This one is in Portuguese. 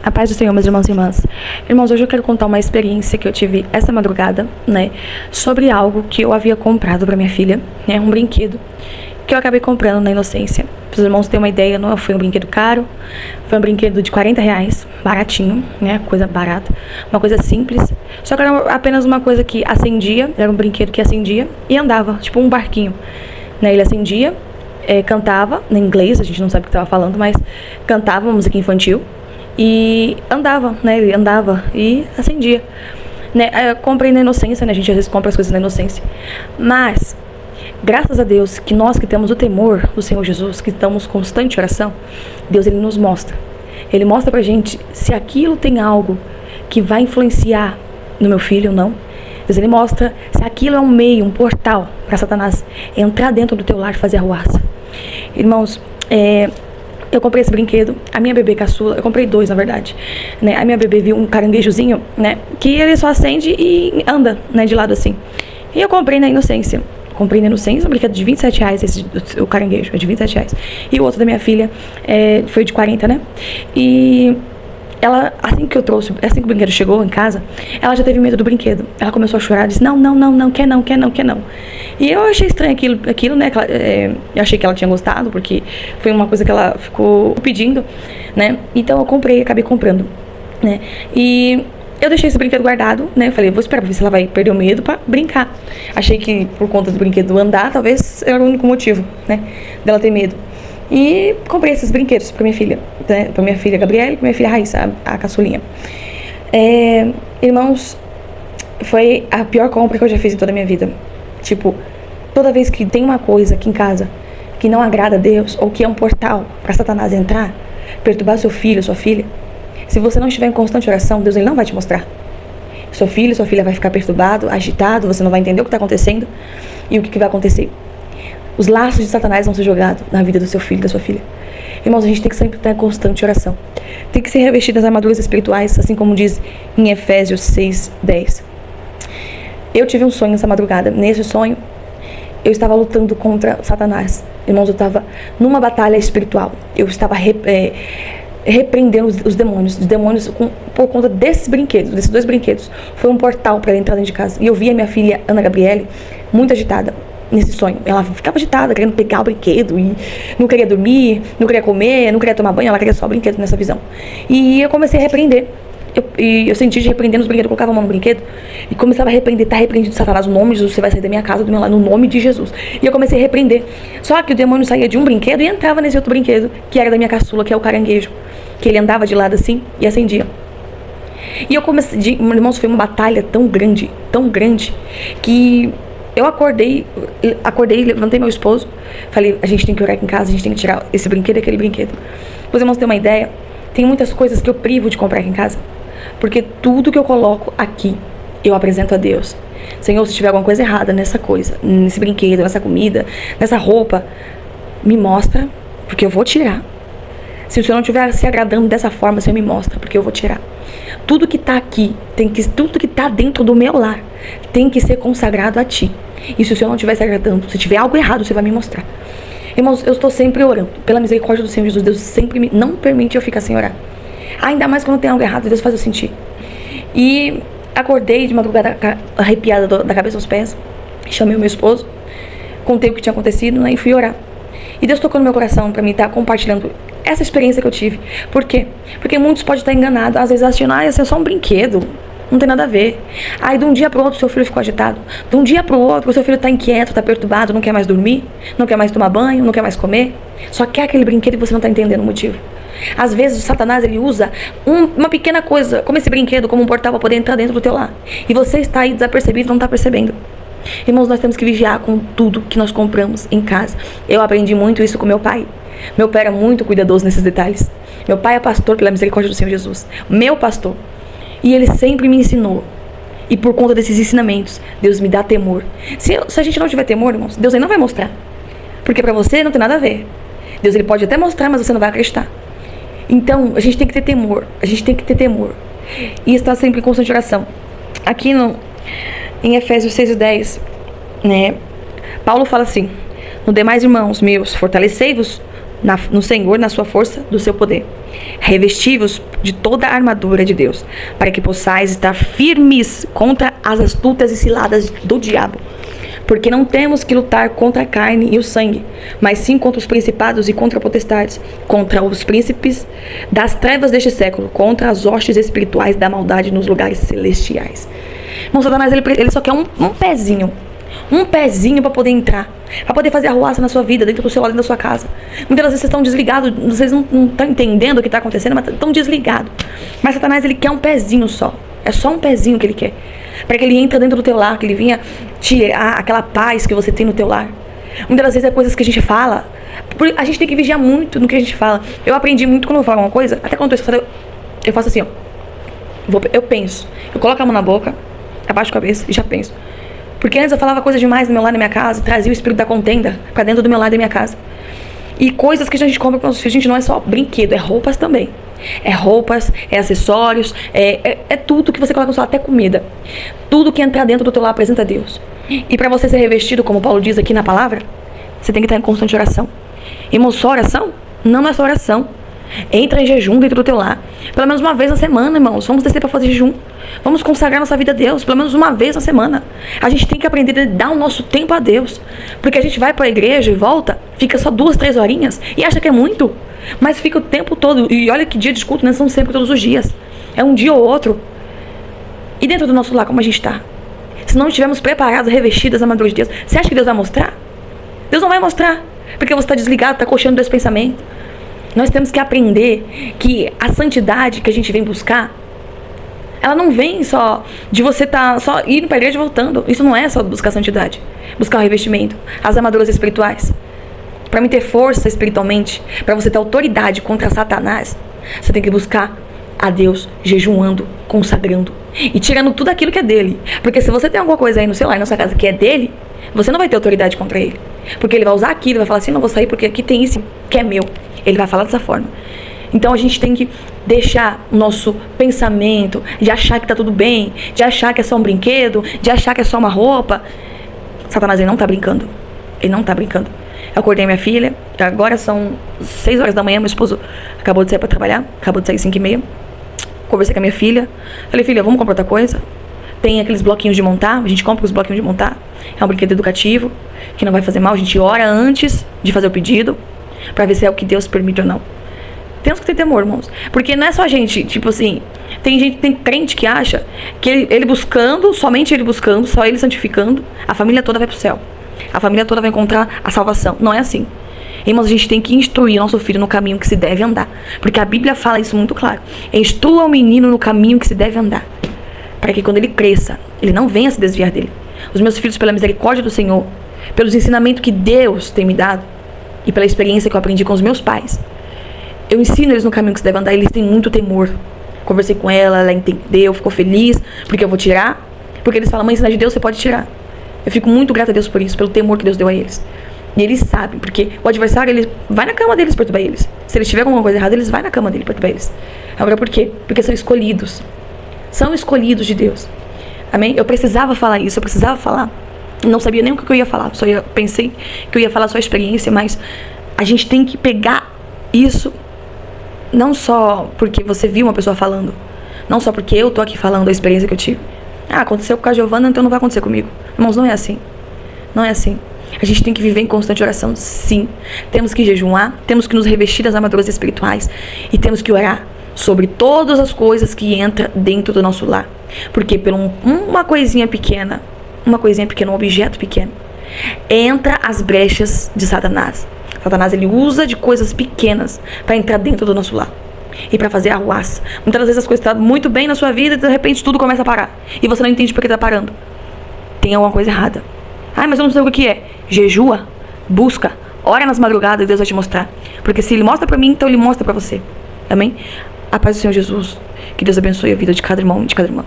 A paz do Senhor, meus irmãos e irmãs. Irmãos, hoje eu quero contar uma experiência que eu tive essa madrugada, sobre algo que eu havia comprado para minha filha, um brinquedo que eu acabei comprando na inocência. Para os irmãos terem uma ideia, não foi um brinquedo caro, foi um brinquedo de R$ 40, baratinho, coisa barata, uma coisa simples. Só que era apenas uma coisa que acendia, era um brinquedo que acendia e andava, tipo um barquinho, Ele acendia, cantava, em inglês, a gente não sabe o que estava falando, mas cantava uma música infantil. E andava, ele andava e acendia. Eu comprei na inocência, a gente às vezes compra as coisas na inocência. Mas, graças a Deus, que nós que temos o temor do Senhor Jesus, que estamos em constante oração, Deus, Ele nos mostra. Ele mostra pra gente se aquilo tem algo que vai influenciar no meu filho ou não. Deus, Ele mostra se aquilo é um meio, um portal para Satanás entrar dentro do teu lar e fazer arruaça. Irmãos, eu comprei esse brinquedo, a minha bebê caçula, eu comprei dois na verdade, A minha bebê viu um caranguejozinho, que ele só acende e anda, de lado assim. E eu comprei na inocência. Comprei na inocência, um brinquedo de R$ 27, o caranguejo é de R$ 27. E o outro da minha filha foi de 40, E ela, assim que o brinquedo chegou em casa, ela já teve medo do brinquedo. Ela começou a chorar, disse, não, quer não. E eu achei estranho aquilo, eu achei que ela tinha gostado, porque foi uma coisa que ela ficou pedindo, Então eu acabei comprando, E eu deixei esse brinquedo guardado, Eu falei, vou esperar pra ver se ela vai perder o medo pra brincar. Achei que por conta do brinquedo andar, talvez era o único motivo, dela ter medo. E comprei esses brinquedos pra minha filha, pra minha filha Gabriela e pra minha filha Raíssa, a caçulinha. Irmãos, foi a pior compra que eu já fiz em toda a minha vida. Toda vez que tem uma coisa aqui em casa que não agrada a Deus, ou que é um portal pra Satanás entrar, perturbar seu filho, sua filha, se você não estiver em constante oração, Deus, Ele não vai te mostrar. Seu filho, sua filha vai ficar perturbado, agitado, você não vai entender o que está acontecendo e o que vai acontecer. Os laços de Satanás vão ser jogados na vida do seu filho, da sua filha. Irmãos, a gente tem que sempre estar em constante oração. Tem que ser revestido das armaduras espirituais, assim como diz em Efésios 6:10. Eu tive um sonho essa madrugada. Nesse sonho, eu estava lutando contra Satanás. Irmãos, eu estava numa batalha espiritual. Eu estava repreendendo os demônios. Os demônios por conta desses brinquedos, desses dois brinquedos. Foi um portal para ela entrar dentro de casa. E eu vi a minha filha, Ana Gabriele, muito agitada nesse sonho. Ela ficava agitada, querendo pegar o brinquedo e não queria dormir, não queria comer, não queria tomar banho, ela queria só o brinquedo nessa visão. E eu comecei a repreender. Eu senti de repreendendo os brinquedos, eu colocava a mão no brinquedo e começava a repreender, tá repreendido Satanás, o nome de Jesus, você vai sair da minha casa, do meu lar, no nome de Jesus. E eu comecei a repreender. Só que o demônio saía de um brinquedo e entrava nesse outro brinquedo, que era da minha caçula, que é o caranguejo, que ele andava de lado assim e acendia. E eu comecei, irmãos, foi uma batalha tão grande, que eu acordei, levantei meu esposo, falei, a gente tem que orar aqui em casa, a gente tem que tirar esse brinquedo e aquele brinquedo. Para os irmãos terem uma ideia, tem muitas coisas que eu privo de comprar aqui em casa, porque tudo que eu coloco aqui, eu apresento a Deus. Senhor, se tiver alguma coisa errada nessa coisa, nesse brinquedo, nessa comida, nessa roupa, me mostra, porque eu vou tirar. Se o Senhor não estiver se agradando dessa forma, o Senhor me mostra, porque eu vou tirar. Tudo que está aqui, tudo que está dentro do meu lar, tem que ser consagrado a Ti. E se o Senhor não estiver se agradando, se tiver algo errado, você vai me mostrar. Irmãos, eu estou sempre orando. Pela misericórdia do Senhor Jesus, Deus sempre não permite eu ficar sem orar. Ainda mais quando tem algo errado, Deus faz eu sentir. E acordei de madrugada arrepiada da cabeça aos pés. Chamei o meu esposo, contei o que tinha acontecido, e fui orar. E Deus tocou no meu coração para mim estar compartilhando essa experiência que eu tive. Por quê? Porque muitos podem estar enganados, às vezes achando, esse é só um brinquedo, não tem nada a ver. Aí de um dia para o outro seu filho ficou agitado. De um dia para o outro o seu filho está inquieto, está perturbado, não quer mais dormir, não quer mais tomar banho, não quer mais comer. Só quer aquele brinquedo e você não está entendendo o motivo. Às vezes o Satanás ele usa uma pequena coisa, como esse brinquedo, como um portal para poder entrar dentro do teu lar. E você está aí desapercebido, não está percebendo. Irmãos, nós temos que vigiar com tudo que nós compramos em casa. Eu aprendi muito isso com meu pai. Meu pai era muito cuidadoso nesses detalhes. Meu pai é pastor pela misericórdia do Senhor Jesus. Meu pastor. E ele sempre me ensinou. E por conta desses ensinamentos, Deus me dá temor. Se a gente não tiver temor, irmãos, Deus aí não vai mostrar. Porque pra você não tem nada a ver. Deus ele pode até mostrar, mas você não vai acreditar. Então, a gente tem que ter temor. E estar sempre em constante oração. Aqui em Efésios 6:10, Paulo fala assim: no demais, irmãos meus, fortalecei-vos no Senhor, na sua força do seu poder. Revesti-vos de toda a armadura de Deus, para que possais estar firmes contra as astutas e ciladas do diabo. Porque não temos que lutar contra a carne e o sangue, mas sim contra os principados e contra potestades, contra os príncipes das trevas deste século, contra as hostes espirituais da maldade nos lugares celestiais. Irmão, Satanás, ele só quer um pezinho para poder entrar, para poder fazer arruaça na sua vida, dentro do seu lar, dentro da sua casa. Muitas vezes vocês estão desligados, vocês não estão entendendo o que está acontecendo, mas estão desligados. Mas Satanás, ele quer um pezinho só. É só um pezinho que ele quer, para que ele entre dentro do teu lar, que ele venha tirar aquela paz que você tem no teu lar. Muitas vezes é coisas que a gente fala, a gente tem que vigiar muito no que a gente fala. Eu aprendi muito quando eu falo uma coisa, até quando eu faço assim, ó. Eu penso, eu coloco a mão na boca, abaixo a cabeça e já penso. Porque antes eu falava coisas demais no meu lar, na minha casa, trazia o espírito da contenda para dentro do meu lar e da minha casa. E coisas que a gente compra para os nossos filhos, gente, não é só brinquedo, é roupas também. É roupas, é acessórios, é tudo que você coloca no seu lar, até comida. Tudo que entrar dentro do teu lar apresenta a Deus. E para você ser revestido, como Paulo diz aqui na palavra, você tem que estar em constante oração. Irmão, só oração? Não é só oração. Entra em jejum dentro do teu lar. Pelo menos uma vez na semana, irmãos. Vamos descer para fazer jejum. Vamos consagrar nossa vida a Deus. Pelo menos uma vez na semana. A gente tem que aprender a dar o nosso tempo a Deus. Porque a gente vai para a igreja e volta, fica só 2, 3 horinhas e acha que é muito. Mas fica o tempo todo. E olha que dia de culto, né? São sempre todos os dias. É um dia ou outro. E dentro do nosso lar, como a gente está? Se não estivermos preparados, revestidos, armadura de Deus, você acha que Deus vai mostrar? Deus não vai mostrar. Porque você está desligado, está coxando desse pensamento. Nós temos que aprender que a santidade que a gente vem buscar, ela não vem só de você estar só indo para a igreja e voltando. Isso não é só buscar santidade. Buscar o revestimento, as armaduras espirituais. Para me ter força espiritualmente, para você ter autoridade contra Satanás, você tem que buscar a Deus jejuando, consagrando e tirando tudo aquilo que é dele. Porque se você tem alguma coisa aí no seu lar, na sua casa que é dele, você não vai ter autoridade contra ele. Porque ele vai usar aquilo, vai falar assim, não vou sair porque aqui tem isso que é meu. Ele vai falar dessa forma. Então a gente tem que deixar o nosso pensamento de achar que tá tudo bem, de achar que é só um brinquedo, de achar que é só uma roupa. Satanás, ele não tá brincando. Ele não tá brincando. Eu acordei minha filha, agora são 6 horas da manhã, meu esposo acabou de sair pra trabalhar, acabou de sair 5h30. Conversei com a minha filha, falei, filha, vamos comprar outra coisa? Tem aqueles bloquinhos de montar, a gente compra os bloquinhos de montar. É um brinquedo educativo, que não vai fazer mal, a gente ora antes de fazer o pedido, pra ver se é o que Deus permite ou não. Temos que ter temor, irmãos. Porque não é só a gente, tipo assim, tem crente que acha que ele buscando, somente ele buscando, só ele santificando, a família toda vai pro céu. A família toda vai encontrar a salvação. Não é assim. Irmãos, a gente tem que instruir nosso filho no caminho que se deve andar. Porque a Bíblia fala isso muito claro. Instrua o menino no caminho que se deve andar, para que quando ele cresça, ele não venha se desviar dele. Os meus filhos, pela misericórdia do Senhor, pelos ensinamentos que Deus tem me dado, e pela experiência que eu aprendi com os meus pais, eu ensino eles no caminho que se deve andar. Eles têm muito temor. Conversei com ela entendeu, ficou feliz, porque eu vou tirar. Porque eles falam, mãe, ensinar de Deus, você pode tirar. Eu fico muito grata a Deus por isso, pelo temor que Deus deu a eles. E eles sabem, porque o adversário, ele vai na cama deles perturbar eles. Se eles tiverem alguma coisa errada, eles vão na cama dele perturbar eles. Agora por quê? Porque são escolhidos. São escolhidos de Deus. Amém? Eu precisava falar isso, eu precisava falar. Não sabia nem o que eu ia falar. Pensei que eu ia falar só a experiência, mas a gente tem que pegar isso, não só porque você viu uma pessoa falando, não só porque eu tô aqui falando da experiência que eu tive. Ah, aconteceu com a Giovana, então não vai acontecer comigo. Irmãos, não é assim. Não é assim. A gente tem que viver em constante oração, sim. Temos que jejuar, temos que nos revestir das armaduras espirituais e temos que orar sobre todas as coisas que entram dentro do nosso lar. Porque por uma coisinha pequena, um objeto pequeno, entra as brechas de Satanás. Satanás, ele usa de coisas pequenas para entrar dentro do nosso lar e para fazer arruaça. Muitas vezes as coisas estão muito bem na sua vida e de repente tudo começa a parar. E você não entende por que está parando. Tem alguma coisa errada. Ah, mas eu não sei o que é. Jejua, busca, ora nas madrugadas e Deus vai te mostrar. Porque se Ele mostra para mim, então Ele mostra para você. Amém? A paz do Senhor Jesus. Que Deus abençoe a vida de cada irmão e de cada irmã.